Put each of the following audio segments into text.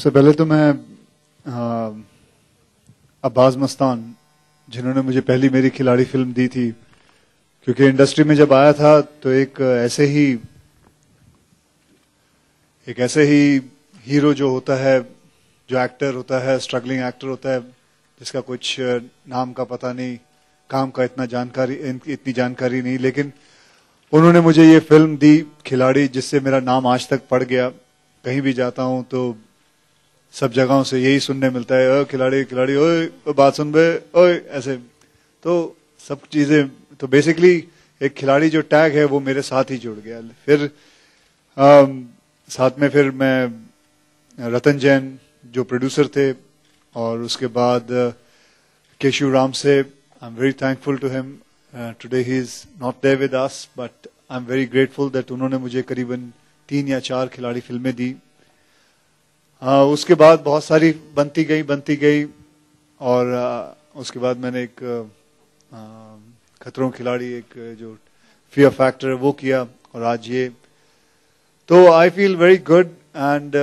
सबसे पहले तो मैं अब्बास मस्तान, जिन्होंने मुझे पहली मेरी खिलाड़ी फिल्म दी थी, क्योंकि इंडस्ट्री में जब आया था तो एक ऐसे ही हीरो जो होता है, जो एक्टर होता है, स्ट्रगलिंग एक्टर होता है, जिसका कुछ नाम का पता नहीं, काम का इतनी जानकारी नहीं, लेकिन उन्होंने मुझे ये फिल्म दी खिलाड़ी, जिससे मेरा नाम आज तक पड़ गया। कहीं भी जाता हूं तो सब जगहों से यही सुनने मिलता है, ओ खिलाड़ी खिलाड़ी, ओए बात सुन बे, ओए, ऐसे। तो सब चीजें, तो बेसिकली एक खिलाड़ी जो टैग है वो मेरे साथ ही जुड़ गया। फिर साथ में फिर मैं रतन जैन जो प्रोड्यूसर थे, और उसके बाद केशु राम से, I am very thankful to him. Today he is not there with us, but I am very grateful that उन्होंने मुझे करीबन 3 या 4 खिलाड़ी फिल्में दी। उसके बाद बहुत सारी बनती गई, और उसके बाद मैंने एक खतरों खिलाड़ी, एक जो फियर फैक्टर है वो किया, और आज ये। तो I feel very good, and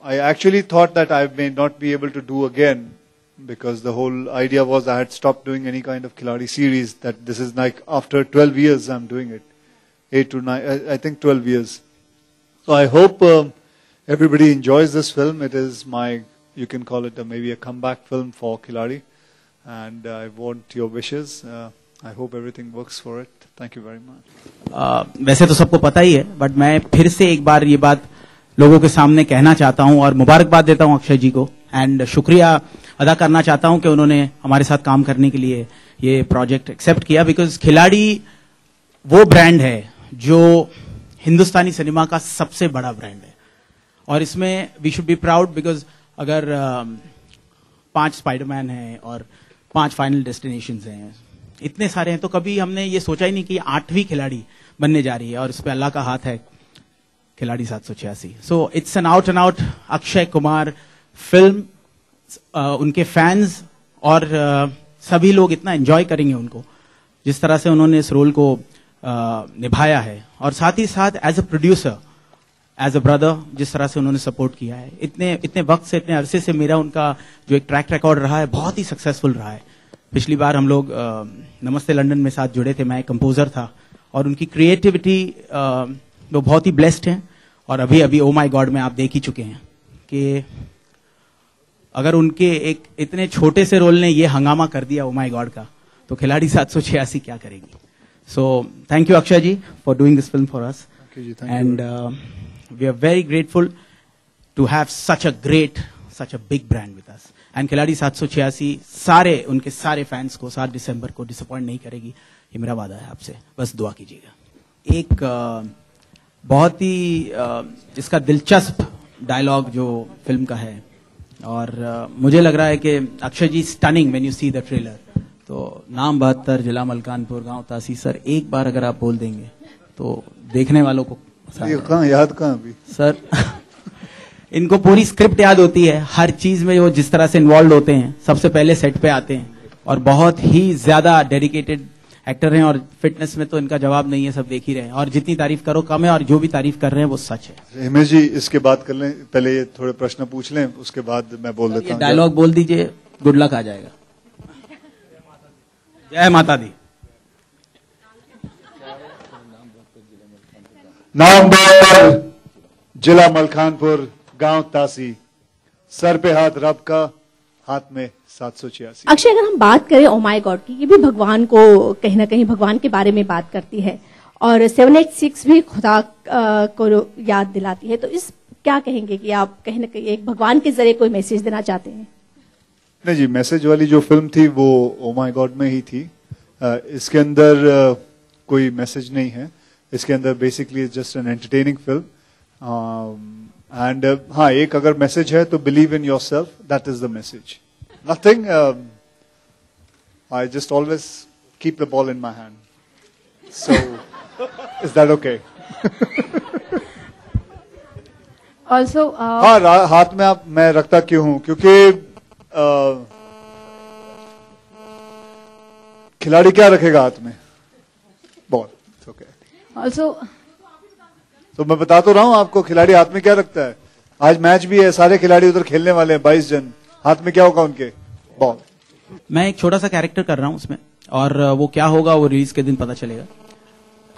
I actually thought that I may not be able to do again, because the whole idea was I had stopped doing any kind of Khiladi series, that this is like after 12 years I'm doing it. 8 to 9, I think 12 years. So I hope everybody enjoys this film. It is you can call it maybe a comeback film for Khiladi, and I want your wishes. I hope everything works for it. Thank you very much. वैसे तो सबको पता ही है, but मैं फिर से एक बार ये बात लोगों के सामने कहना चाहता हूं, और मुबारकबाद देता हूं अक्षय जी को, एंड शुक्रिया अदा करना चाहता हूं कि उन्होंने हमारे साथ काम करने के लिए ये प्रोजेक्ट एक्सेप्ट किया। बिकॉज खिलाड़ी वो ब्रांड है जो हिंदुस्तानी सिनेमा का सबसे बड़ा ब्रांड है, और इसमें we should be proud, because अगर 5 स्पाइडरमैन हैं और 5 फाइनल डेस्टिनेशंस हैं, इतने सारे हैं, तो कभी हमने ये सोचा ही नहीं कि 8वीं खिलाड़ी बनने जा रही है, और इस पे अल्लाह का हाथ है, खिलाड़ी 786। So it's an out and out Akshay Kumar film. उनके फैंस और सभी लोग इतना एंजॉय करेंगे उनको, जिस तरह से उन्होंने इस रोल को निभाया है, और साथ ही साथ as a producer, as a brother, जिस तरह से उन्होंने सपोर्ट किया है। इतने वक्त से, इतने अरसे से मेरा उनका जो एक ट्रैक रिकॉर्ड रहा है, बहुत ही सक्सेसफुल रहा है। पिछली बार हम लोग नमस्ते लंदन में साथ जुड़े थे, मैं कंपोजर था, और उनकी क्रिएटिविटी वो बहुत ही ब्लेस्ड हैं। और अभी ओ माय गॉड में आप देख ही चुके हैं कि अगर उनके एक इतने छोटे से रोल ने ये हंगामा कर दिया ओ माय गॉड का, तो खिलाड़ी 786 क्या करेगी। So thank you Akshay ji for doing this film for us, and we are very grateful to have such a big brand with us. And Khiladi 786 उनके सारे फैंस को 7 दिसंबर को डिसअपॉइंट नहीं करेगी, ये मेरा वादा है आपसे, बस दुआ कीजिएगा। एक बहुत ही इसका दिलचस्प डायलॉग जो फिल्म का है, और मुझे लग रहा है कि Akshay ji stunning when you see the trailer. तो नाम 72, जिला मलकानपुर, गांव तासी। सर एक बार अगर आप बोल देंगे तो देखने वालों को याद कहाँ अभी सर इनको पूरी स्क्रिप्ट याद होती है, हर चीज में वो जिस तरह से इन्वॉल्व होते हैं, सबसे पहले सेट पे आते हैं, और बहुत ही ज्यादा डेडिकेटेड एक्टर हैं, और फिटनेस में तो इनका जवाब नहीं है, सब देख ही रहे हैं, और जितनी तारीफ करो कम है, और जो भी तारीफ कर रहे हैं वो सच है। हिमेश जी इसके बाद कर लें, पहले ये थोड़े प्रश्न पूछ लें, उसके बाद मैं बोल देता हूँ। डायलॉग बोल दीजिए, गुड लक आ जाएगा। जय माता दी। नाम बहत्तर, जिला मलकानपुर, गांव तासी, सर पे हाथ रब का, हाथ में 786। अक्षय, अगर हम बात करें ओ माय गॉड की, ये भी भगवान को कहीं ना कहीं भगवान के बारे में बात करती है, और 786 भी खुदा को याद दिलाती है, तो इस क्या कहेंगे कि आप कहीं ना कहीं एक भगवान के जरिए कोई मैसेज देना चाहते हैं? नहीं जी, मैसेज वाली जो फिल्म थी वो ओ माय गॉड में ही थी। इसके अंदर कोई मैसेज नहीं है, इसके अंदर basically just an entertaining film. And हाँ, एक अगर मैसेज है तो believe in yourself, that is the message. Nothing. I just always keep the ball in my hand. So, is that okay? Also, हाँ, हाथ में मैं रखता क्यों हूँ? क्योंकि खिलाड़ी क्या रखेगा हाथ में? बॉल। Okay. Also, तो मैं बता तो रहा हूँ आपको, खिलाड़ी हाथ में क्या रखता है? आज मैच भी है, सारे खिलाड़ी उधर खेलने वाले हैं, 22 जन। हाथ में क्या होगा उनके? बॉल। मैं एक छोटा सा कैरेक्टर कर रहा हूं उसमें, और वो क्या होगा वो रिलीज के दिन पता चलेगा।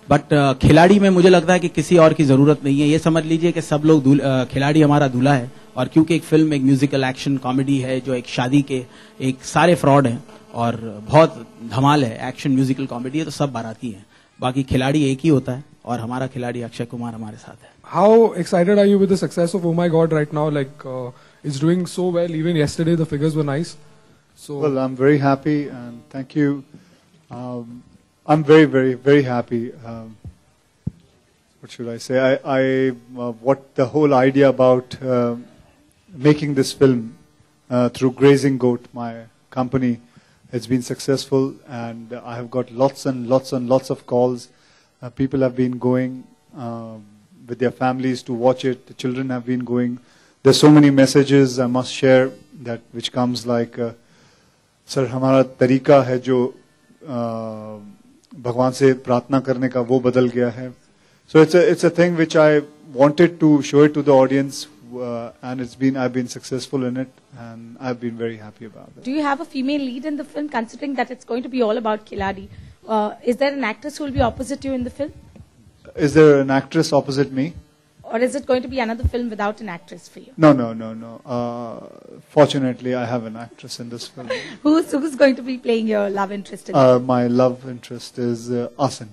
बट खिलाड़ी में मुझे लगता है कि किसी और की जरूरत नहीं है। ये समझ लीजिए कि सब लोग खिलाड़ी हमारा दूल्हा है, और क्योंकि एक फिल्म एक म्यूजिकल एक्शन कॉमेडी है जो एक शादी के एक सारे फ्रॉड हैं और बहुत धमाल है, एक्शन म्यूजिकल कॉमेडी है, तो सब बाराती हैं। बाकी खिलाड़ी एक ही होता है, और हमारा खिलाड़ी अक्षय कुमार हमारे साथ है। How excited are you with the success of Oh My God right now? Like, it's doing so well. Even yesterday, the figures were nice. So, Well, I'm very happy, and thank you. I'm very, very, very happy. What should I say? What the whole idea about making this film through Grazing Goat, my company, it's been successful, and I have got lots and lots and lots of calls. People have been going with their families to watch it. The children have been going. There's so many messages I must share that which comes like, sir, हमारा तरीका है जो भगवान से प्रार्थना करने का वो बदल गया है. So it's a thing which I wanted to show it to the audience, and I've been successful in it, and I've been very happy about it. Do you have a female lead in the film, considering that it's going to be all about Khiladi? Is there an actress who will be opposite you in the film? Is there an actress opposite me? Or is it going to be another film without an actress for you? No. Fortunately, I have an actress in this film. Who's going to be playing your love interest in it? My love interest is Asin.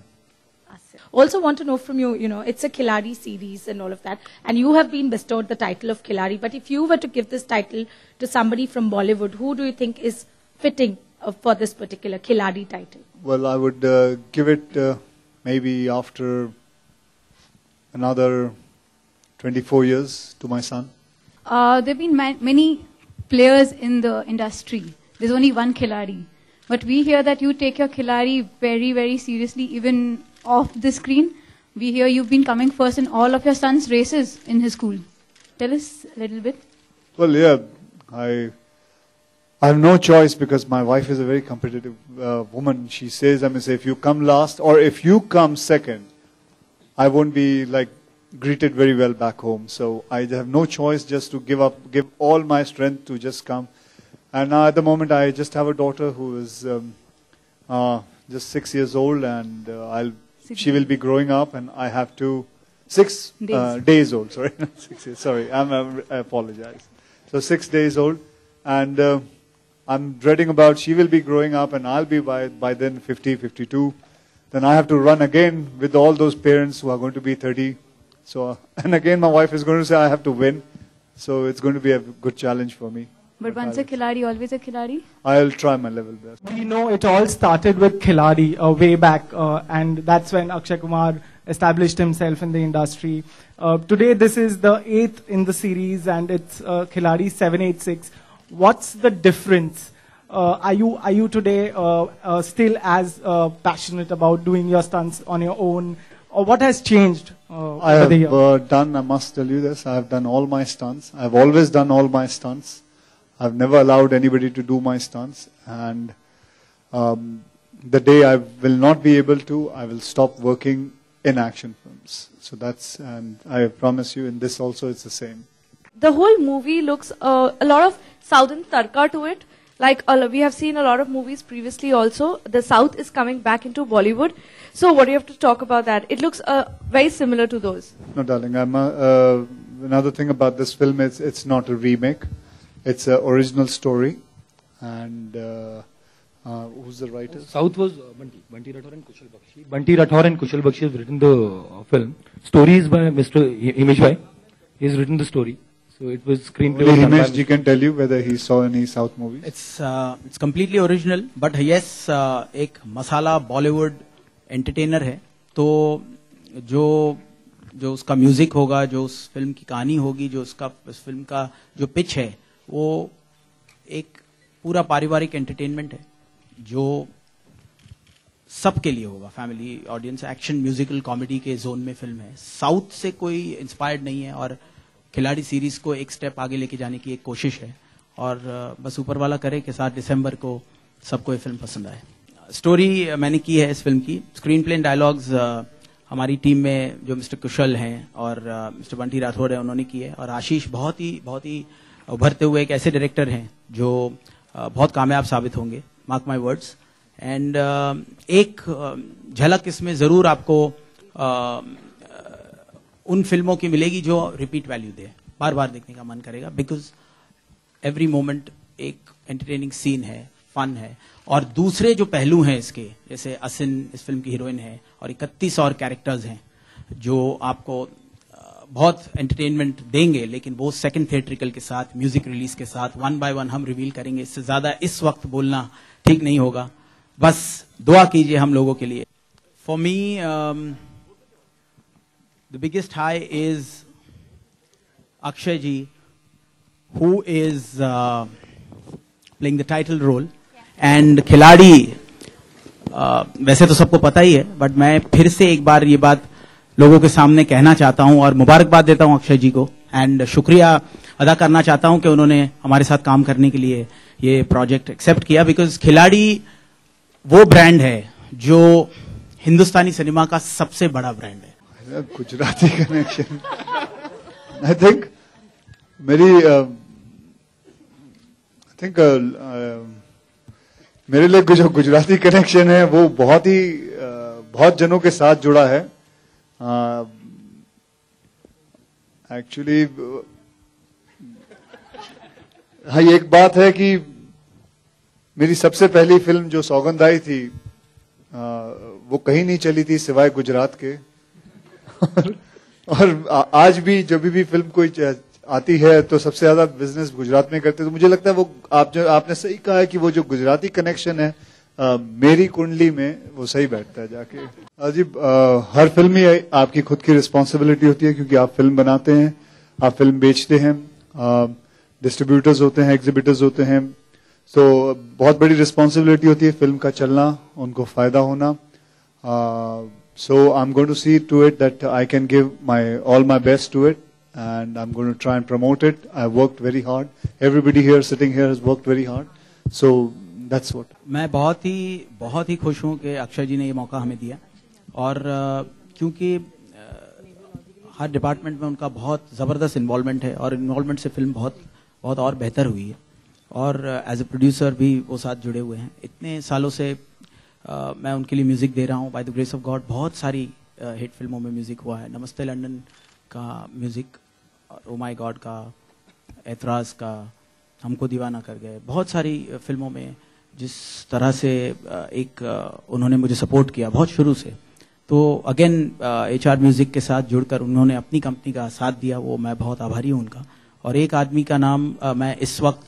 Also want to know from you, it's a Khiladi series and all of that, and you have been bestowed the title of Khiladi, but if you were to give this title to somebody from Bollywood, who do you think is fitting for this particular Khiladi title? Well, I would give it maybe after another 24 years to my son. There have been many players in the industry. There's only one Khiladi. But we hear that you take your Khiladi very, very seriously, even off the screen. We hear you've been coming first in all of your son's races in his school. Tell us a little bit. Well, yeah, I have no choice because my wife is a very competitive woman. She says, if you come last or if you come second, I won't be greeted very well back home. So I have no choice just to give all my strength to just come. And now at the moment I just have a daughter who is just 6 years old, and she will be growing up, and I have to 6 days old. Sorry, 6 years. Sorry, I apologize. So 6 days old, and I'm dreading about she will be growing up, and I'll be by then 50, 52. Then I have to run again with all those parents who are going to be 30. So, and again, my wife is going to say I have to win. So it's going to be a good challenge for me. But once a Khiladi, always a Khiladi? I'll try my level best. We know it all started with Khiladi way back, and that's when Akshay Kumar established himself in the industry. Today, this is the 8th in the series, and it's Khiladi 786. What's the difference? Are you today still as passionate about doing your stunts on your own, or what has changed over the years? I must tell you this, I have done all my stunts. I've always done all my stunts. I've never allowed anybody to do my stunts, and the day I will not be able to, I will stop working in action films. So and I promise you in this also it's the same. The whole movie looks a lot of Southern tarka to it. We have seen a lot of movies previously also. The South is coming back into Bollywood. So what do you have to talk about that? It looks very similar to those. No, darling. Another thing about this film is it's not a remake. It's an original story. And who's the writer? South was Bunty Rathore and Kushal Bakshi. Bunty Rathore and Kushal Bakshi have written the film. Story is by Mr. Himesh Bhai. He has written the story. So it was screenplay. Himesh ji can tell you whether he saw any South movies. It's completely original, but yes, एक मसाला Bollywood entertainer है, तो जो उसका music होगा, जो उस film की कहानी होगी, जो उस फिल्म का जो पिच है, वो एक पूरा पारिवारिक एंटरटेनमेंट है जो सबके लिए होगा, family audience, action musical comedy के जोन में फिल्म है. साउथ से कोई इंस्पायर्ड नहीं है, और खिलाड़ी सीरीज को एक स्टेप आगे लेके जाने की एक कोशिश है, और बस ऊपर वाला करे कि 7 दिसंबर को सबको ये फिल्म पसंद आए. स्टोरी मैंने की है इस फिल्म की, स्क्रीन प्ले एंड डायलॉग्स हमारी टीम में जो मिस्टर कुशल हैं और मिस्टर बंटी राठौर हैं उन्होंने की है, और आशीष बहुत ही उभरते हुए एक ऐसे डायरेक्टर हैं जो बहुत कामयाब साबित होंगे, मार्क माय वर्ड्स। एंड एक झलक इसमें जरूर आपको उन फिल्मों की मिलेगी जो रिपीट वैल्यू दे, बार बार देखने का मन करेगा, बिकॉज एवरी मोमेंट एक एंटरटेनिंग सीन है, फन है। और दूसरे जो पहलू हैं इसके, जैसे असिन इस फिल्म की हीरोइन है और 31 और कैरेक्टर्स हैं जो आपको बहुत एंटरटेनमेंट देंगे, लेकिन वो सेकंड थिएट्रिकल के साथ, म्यूजिक रिलीज के साथ वन बाय वन हम रिवील करेंगे। इससे ज्यादा इस वक्त बोलना ठीक नहीं होगा, बस दुआ कीजिए हम लोगों के लिए। For me the biggest high is Akshay ji, who is playing the title role, and खिलाड़ी वैसे तो सबको पता ही है, बट मैं फिर से एक बार ये बात लोगों के सामने कहना चाहता हूं और मुबारकबाद देता हूं अक्षय जी को, एंड शुक्रिया अदा करना चाहता हूं कि उन्होंने हमारे साथ काम करने के लिए ये प्रोजेक्ट एक्सेप्ट किया, बिकॉज खिलाड़ी वो ब्रांड है जो हिंदुस्तानी सिनेमा का सबसे बड़ा ब्रांड है। गुजराती कनेक्शन, आई थिंक मेरे लिए जो गुजराती कनेक्शन है वो बहुत जनों के साथ जुड़ा है। एक्चुअली हाँ, ये एक बात है कि मेरी सबसे पहली फिल्म जो सौगंध आई थी वो कहीं नहीं चली थी सिवाय गुजरात के और आज भी जब भी फिल्म कोई आती है तो सबसे ज्यादा बिजनेस गुजरात में करते हैं। तो मुझे लगता है वो आपने सही कहा है कि वो जो गुजराती कनेक्शन है मेरी कुंडली में वो सही बैठता है जाके। जी हर फिल्म ही आपकी खुद की रिस्पॉन्सिबिलिटी होती है, क्योंकि आप फिल्म बनाते हैं, आप फिल्म बेचते हैं, डिस्ट्रीब्यूटर्स होते हैं, एग्जिबिटर्स होते हैं, तो बहुत बड़ी रिस्पॉन्सिबिलिटी होती है फिल्म का चलना, उनको फायदा होना। So I'm going to see to it that I can give all my best to it, and I'm going to try and promote it. I've worked very hard. Everybody here sitting here has worked very hard. So that's what. मैं बहुत ही खुश हूं कि अक्षय जी ने ये मौका हमें दिया, और क्योंकि हर डिपार्टमेंट में उनका बहुत जबरदस्त इन्वॉल्वमेंट है, और इन्वॉल्वमेंट से फिल्म बहुत और बेहतर हुई है, और एज ए प्रोड्यूसर भी वो साथ जुड़े हुए हैं। इतने सालों से मैं उनके लिए म्यूजिक दे रहा हूँ, by the grace of God. बहुत सारी हिट फिल्मों में म्यूजिक हुआ है, नमस्ते लंदन का म्यूजिक, ओ माय गॉड का, ऐतराज का, हमको दीवाना कर गए, बहुत सारी फिल्मों में जिस तरह से उन्होंने मुझे सपोर्ट किया बहुत शुरू से। तो अगेन HR म्यूजिक के साथ जुड़कर उन्होंने अपनी कंपनी का साथ दिया, वो मैं बहुत आभारी हूँ उनका। और एक आदमी का नाम मैं इस वक्त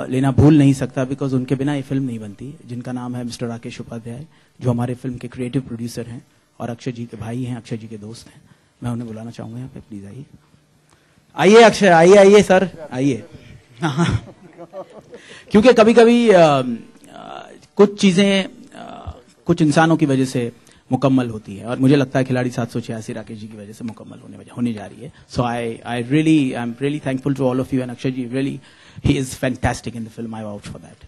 लेना भूल नहीं सकता, बिकॉज उनके बिना ये फिल्म नहीं बनती, जिनका नाम है मिस्टर राकेश उपाध्याय, जो हमारे फिल्म के क्रिएटिव प्रोड्यूसर हैं और अक्षय जी के भाई हैं, अक्षय जी के दोस्त हैं। मैं उन्हें बुलाना चाहूंगा यहाँ पे, प्लीज आइए। आइए अक्षय, आइए सर, आइए। क्योंकि कभी कभी कुछ चीजें कुछ इंसानों की वजह से मुकम्मल होती है, और मुझे लगता है खिलाड़ी 786 राकेश जी की वजह से मुकम्मल होने जा रही है। So I am really thankful to all of you, and Akshay ji really he is fantastic in the film. I vouch for that.